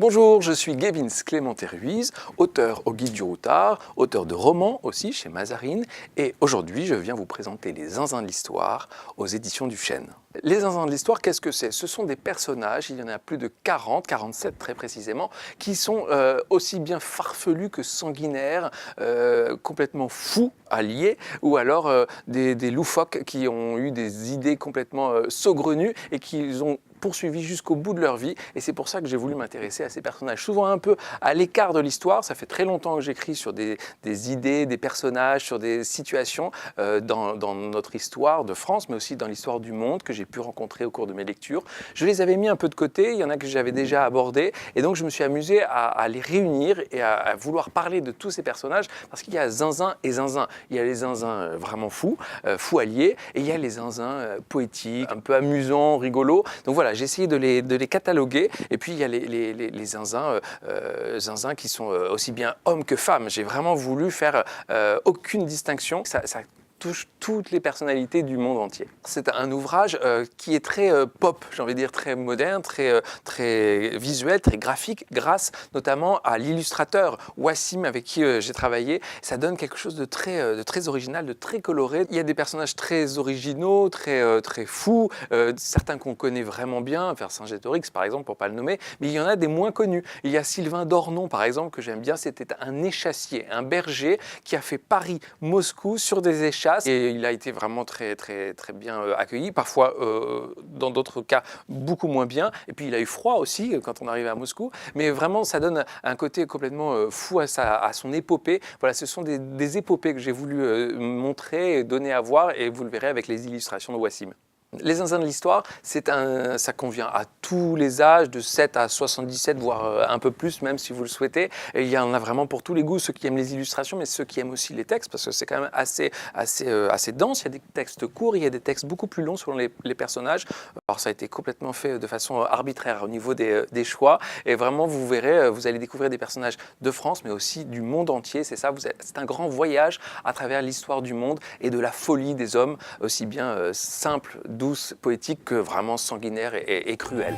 Bonjour, je suis Gavin Clémenté-Ruiz, auteur au Guide du Routard, auteur de romans aussi chez Mazarine, et aujourd'hui je viens vous présenter les Zinzins de l'Histoire aux éditions du Chêne. Les Zinzins de l'Histoire, qu'est-ce que c'est? Ce sont des personnages, il y en a plus de 40, 47 très précisément, qui sont aussi bien farfelus que sanguinaires, complètement fous alliés, ou alors des loufoques qui ont eu des idées complètement saugrenues et qui ont poursuivi jusqu'au bout de leur vie, et c'est pour ça que j'ai voulu m'intéresser à ces personnages, souvent un peu à l'écart de l'histoire. Ça fait très longtemps que j'écris sur des idées, des personnages, sur des situations dans notre histoire de France, mais aussi dans l'histoire du monde que j'ai pu rencontrer au cours de mes lectures. Je les avais mis un peu de côté, il y en a que j'avais déjà abordés, et donc je me suis amusé à les réunir et à vouloir parler de tous ces personnages, parce qu'il y a zinzin et zinzin. Il y a les zinzins vraiment fous, fous alliés, et il y a les zinzins poétiques, un peu amusants, rigolos. Donc voilà, j'ai essayé de les cataloguer, et puis il y a les zinzins, zinzins qui sont aussi bien hommes que femmes. J'ai vraiment voulu faire aucune distinction. Ça touche toutes les personnalités du monde entier. C'est un ouvrage qui est très pop, j'ai envie de dire très moderne, très visuel, très graphique, grâce notamment à l'illustrateur Wassim avec qui j'ai travaillé. Ça donne quelque chose de très original, de très coloré. Il y a des personnages très originaux, très fous, certains qu'on connaît vraiment bien, Vercingétorix par exemple pour ne pas le nommer, mais il y en a des moins connus. Il y a Sylvain Dornon par exemple que j'aime bien, c'était un échassier, un berger qui a fait Paris-Moscou sur des échasses. Et il a été vraiment très bien accueilli, parfois dans d'autres cas beaucoup moins bien. Et puis il a eu froid aussi quand on arrivait à Moscou, mais vraiment ça donne un côté complètement fou à son épopée. Voilà, ce sont des épopées que j'ai voulu montrer et donner à voir, et vous le verrez avec les illustrations de Wassim. Les Zinzins de l'Histoire, ça convient à tous les âges, de 7 à 77, voire un peu plus, même si vous le souhaitez. Et il y en a vraiment pour tous les goûts, ceux qui aiment les illustrations, mais ceux qui aiment aussi les textes, parce que c'est quand même assez dense. Il y a des textes courts, il y a des textes beaucoup plus longs selon les personnages. Alors ça a été complètement fait de façon arbitraire au niveau des choix. Et vraiment, vous verrez, vous allez découvrir des personnages de France, mais aussi du monde entier. C'est ça, c'est un grand voyage à travers l'histoire du monde et de la folie des hommes, aussi bien simple, douce, poétique que vraiment sanguinaire et cruelle.